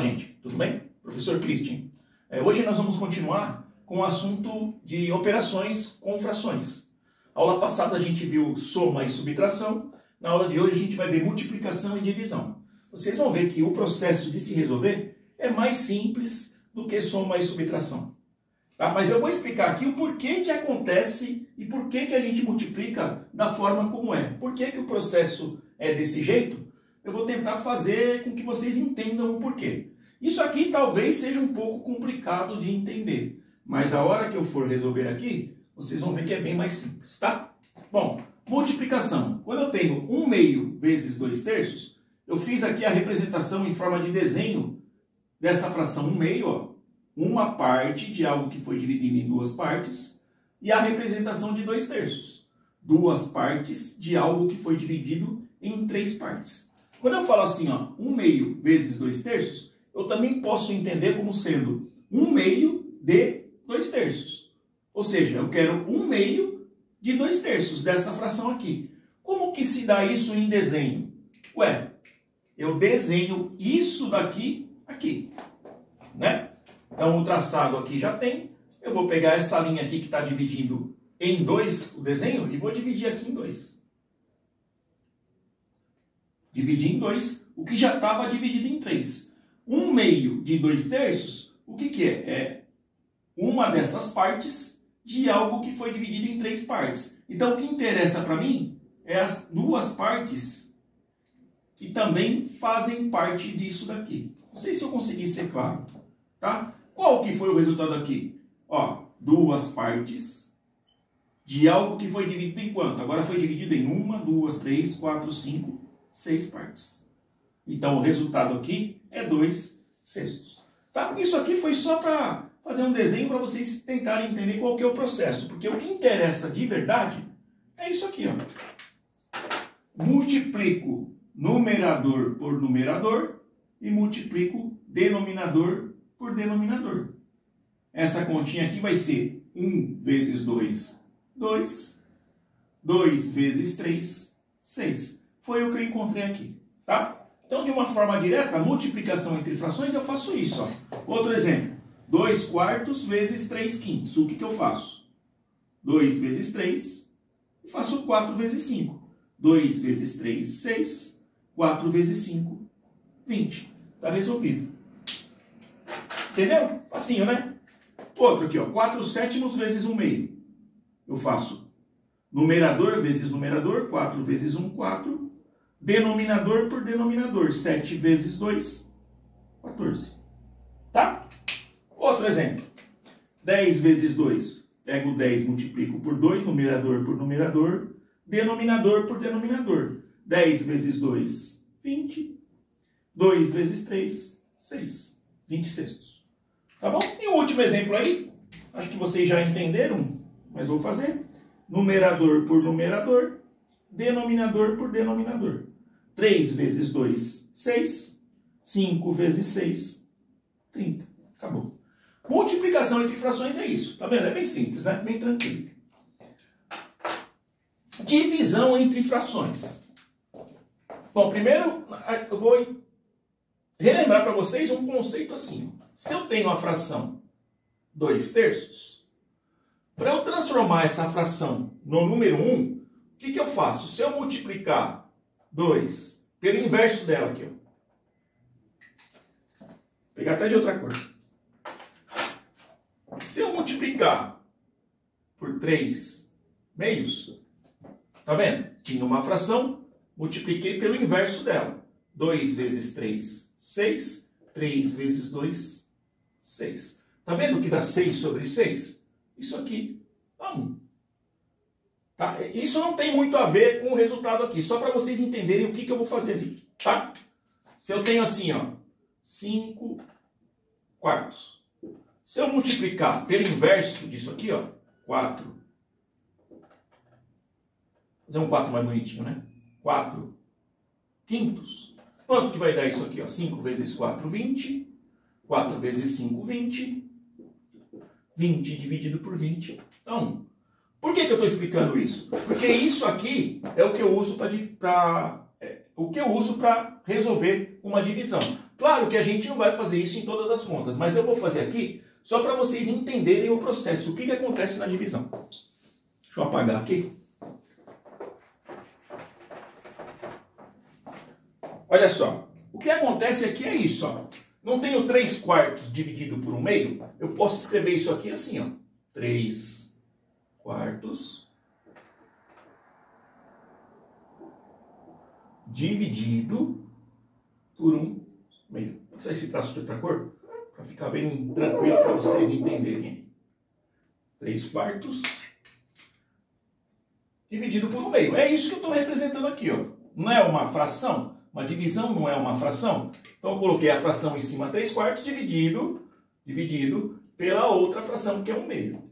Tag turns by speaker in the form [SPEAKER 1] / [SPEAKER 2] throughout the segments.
[SPEAKER 1] gente, tudo bem? Professor Christian. Hoje nós vamos continuar com o assunto de operações com frações. A aula passada a gente viu soma e subtração, na aula de hoje a gente vai ver multiplicação e divisão. Vocês vão ver que o processo de se resolver é mais simples do que soma e subtração. Tá? Mas eu vou explicar aqui o porquê que acontece e por que a gente multiplica da forma como é. Por que o processo é desse jeito? Eu vou tentar fazer com que vocês entendam o porquê. Isso aqui talvez seja um pouco complicado de entender, mas a hora que eu for resolver aqui, vocês vão ver que é bem mais simples, tá? Bom, multiplicação. Quando eu tenho 1/2 vezes 2/3, eu fiz aqui a representação em forma de desenho dessa fração 1/2, ó. Uma parte de algo que foi dividido em duas partes, e a representação de 2/3. Duas partes de algo que foi dividido em 3 partes. Quando eu falo assim, ó, 1/2 vezes 2/3, eu também posso entender como sendo 1/2 de 2/3. Ou seja, eu quero 1/2 de 2/3 dessa fração aqui. Como que se dá isso em desenho? Ué, eu desenho isso daqui, aqui, né? Então o traçado aqui já tem. Eu vou pegar essa linha aqui que está dividindo em 2 o desenho e vou dividir aqui em 2. Dividir em 2, o que já estava dividido em 3. 1/2 de 2/3, o que é? É uma dessas partes de algo que foi dividido em 3 partes. Então, o que interessa para mim é as duas partes que também fazem parte disso daqui. Não sei se eu consegui ser claro, tá? Qual que foi o resultado aqui? Ó, duas partes de algo que foi dividido em quanto? Agora foi dividido em 1, 2, 3, 4, 5, 6 partes. Então, o resultado aqui é 2/6. Tá? Isso aqui foi só para fazer um desenho para vocês tentarem entender qual que é o processo. Porque o que interessa de verdade é isso aqui, ó. Multiplico numerador por numerador e multiplico denominador por denominador. Essa continha aqui vai ser 1 vezes 2, 2. 2 vezes 3, 6. Foi o que eu encontrei aqui, tá? Então, de uma forma direta, multiplicação entre frações, eu faço isso, ó. Outro exemplo. 2/4 vezes 3/5. O que eu faço? 2 vezes 3 e faço 4 vezes 5. 2 vezes 3, 6. 4 vezes 5, 20. Tá resolvido. Entendeu? Facinho, né? Outro aqui, ó. 4/7 vezes 1/2. Eu faço numerador vezes numerador. 4 vezes 1, 4. Denominador por denominador. 7 vezes 2, 14. Tá? Outro exemplo. 10 vezes 2. Pego 10, multiplico por 2. Numerador por numerador. Denominador por denominador. 10 vezes 2, 20. 2 vezes 3, 6. 20/6. Tá bom? E o último exemplo aí. Acho que vocês já entenderam, mas vou fazer. Numerador por numerador. Denominador por denominador. 3 vezes 2, 6. 5 vezes 6, 30. Acabou. Multiplicação entre frações é isso. Tá vendo? É bem simples, né? Bem tranquilo. Divisão entre frações. Bom, primeiro eu vou relembrar para vocês um conceito assim. Se eu tenho a fração 2/3, para eu transformar essa fração no número 1, o que eu faço? Se eu multiplicar 2 pelo inverso dela aqui, ó. Vou pegar até de outra cor. Se eu multiplicar por 3/2, tá vendo? Tinha uma fração, multipliquei pelo inverso dela. 2 vezes 3, 6. 3 vezes 2, 6. Tá vendo que dá 6 sobre 6? Isso aqui dá 1. Tá? Isso não tem muito a ver com o resultado aqui, só para vocês entenderem o que eu vou fazer ali, tá? Se eu tenho assim, ó, 5/4. Se eu multiplicar pelo inverso disso aqui, ó, 4. Vou fazer um 4 mais bonitinho, né? 4/5. Quanto que vai dar isso aqui, ó? 5 vezes 4, 20. 4 vezes 5, 20. 20 dividido por 20, dá 1. Por que eu estou explicando isso? Porque isso aqui é o que eu uso para resolver uma divisão. Claro que a gente não vai fazer isso em todas as contas, mas eu vou fazer aqui só para vocês entenderem o processo, o que acontece na divisão. Deixa eu apagar aqui. Olha só, o que acontece aqui é isso, ó. Não tenho 3/4 dividido por 1/2? Eu posso escrever isso aqui assim, ó. 3/4 dividido por 1/2. Vou passar esse traço de outra cor, para ficar bem tranquilo para vocês entenderem. 3/4 dividido por 1/2. É isso que eu estou representando aqui, ó. Não é uma fração? Uma divisão não é uma fração? Então eu coloquei a fração em cima 3/4 dividido pela outra fração, que é 1/2.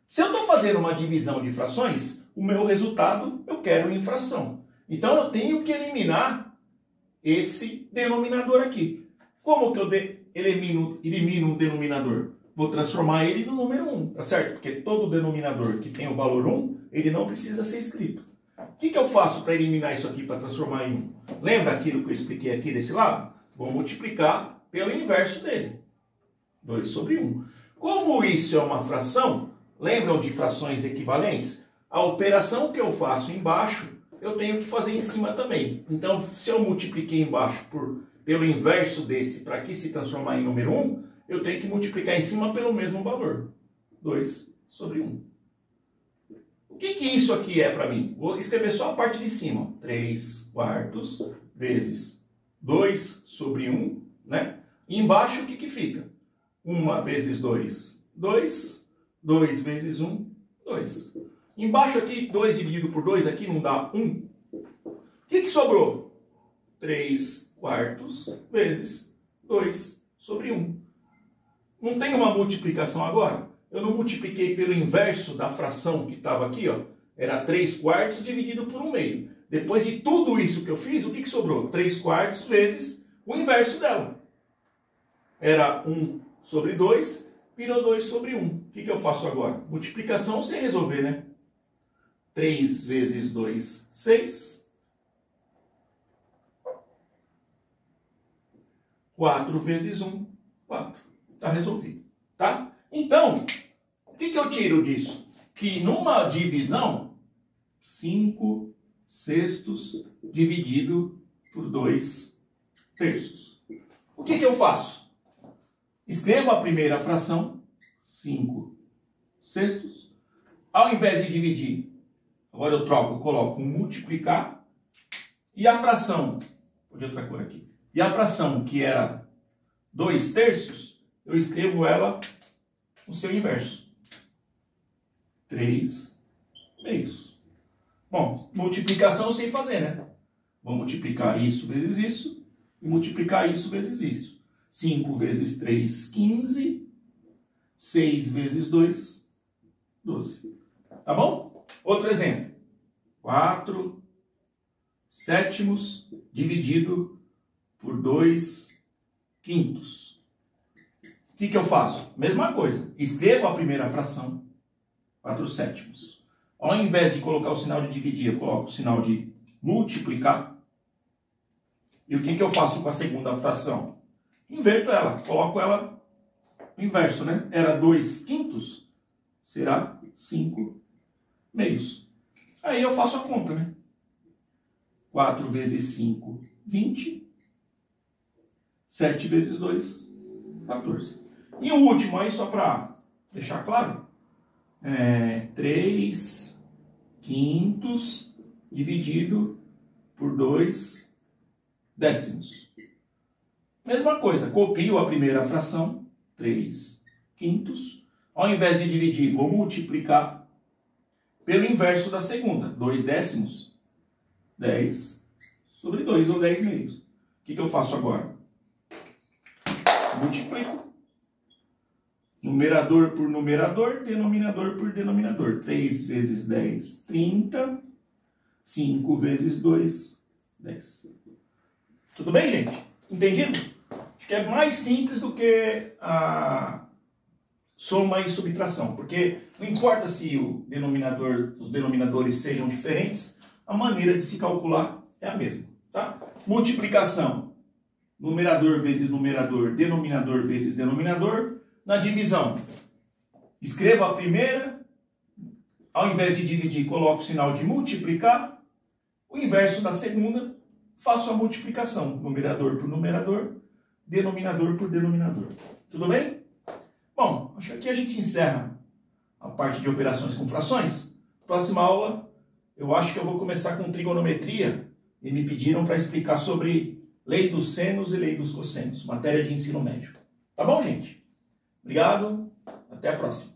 [SPEAKER 1] Se eu estou fazendo uma divisão de frações, o meu resultado eu quero em fração. Então eu tenho que eliminar esse denominador aqui. Como que eu elimino um denominador? Vou transformar ele no número 1, tá certo? Porque todo denominador que tem o valor 1, ele não precisa ser escrito. O que eu faço para eliminar isso aqui, para transformar em 1? Lembra aquilo que eu expliquei aqui desse lado? Vou multiplicar pelo inverso dele. 2/1. Como isso é uma fração, lembram de frações equivalentes? A operação que eu faço embaixo, eu tenho que fazer em cima também. Então, se eu multipliquei embaixo pelo inverso desse, para aqui se transformar em número 1, eu tenho que multiplicar em cima pelo mesmo valor. 2/1. O que isso aqui é para mim? Vou escrever só a parte de cima. 3/4 vezes 2/1, né? E embaixo o que fica? 1 vezes 2, 2. 2 vezes 1, 2. Embaixo aqui, 2 dividido por 2, aqui não dá 1. O que sobrou? 3/4 vezes 2/1. Não tem uma multiplicação agora? Eu não multipliquei pelo inverso da fração que estava aqui, ó. Era 3/4 dividido por 1/2. Depois de tudo isso que eu fiz, o que sobrou? 3/4 vezes o inverso dela. Era 1/2, virou 2/1. O que eu faço agora? Multiplicação sem resolver, né? 3 vezes 2, 6. 4 vezes 1, 4. Está resolvido, tá? Então, o que eu tiro disso? Que numa divisão, 5/6 dividido por 2/3. O que eu faço? Escrevo a primeira fração, 5/6. Ao invés de dividir, agora eu troco, eu coloco um multiplicar. E a fração, vou de outra cor aqui. E a fração que era 2/3, eu escrevo ela no seu inverso. 3/2. Bom, multiplicação sem fazer, né? Vou multiplicar isso vezes isso e multiplicar isso vezes isso. 5 vezes 3, 15. 6 vezes 2, 12. Tá bom? Outro exemplo. 4/7 dividido por 2/5. O que eu faço? Mesma coisa. Escrevo a primeira fração, 4/7. Ao invés de colocar o sinal de dividir, eu coloco o sinal de multiplicar. E o que eu faço com a segunda fração? Inverto ela. Coloco ela no inverso, né? Era 2/5, será 5/2. Aí eu faço a conta, né? 4 vezes 5, 20. 7 vezes 2, 14. E o último aí, só para deixar claro, 3/5 dividido por 2/10. Mesma coisa, copio a primeira fração, 3/5. Ao invés de dividir, vou multiplicar pelo inverso da segunda, 2/10. 10/2, ou 10/2. O que eu faço agora? Multiplico. Numerador por numerador, denominador por denominador. 3 vezes 10, 30. 5 vezes 2, 10. Tudo bem, gente? Entendido? Acho que é mais simples do que a soma e subtração. Porque não importa se os denominadores sejam diferentes, a maneira de se calcular é a mesma. Tá? Multiplicação. numerador vezes numerador, denominador vezes denominador. Na divisão, escreva a primeira, ao invés de dividir, coloque o sinal de multiplicar. O inverso da segunda, faço a multiplicação, numerador por numerador, denominador por denominador. Tudo bem? Bom, acho que aqui a gente encerra a parte de operações com frações. Próxima aula, eu acho que eu vou começar com trigonometria e me pediram para explicar sobre lei dos senos e lei dos cossenos, matéria de ensino médio. Tá bom, gente? Obrigado, até a próxima.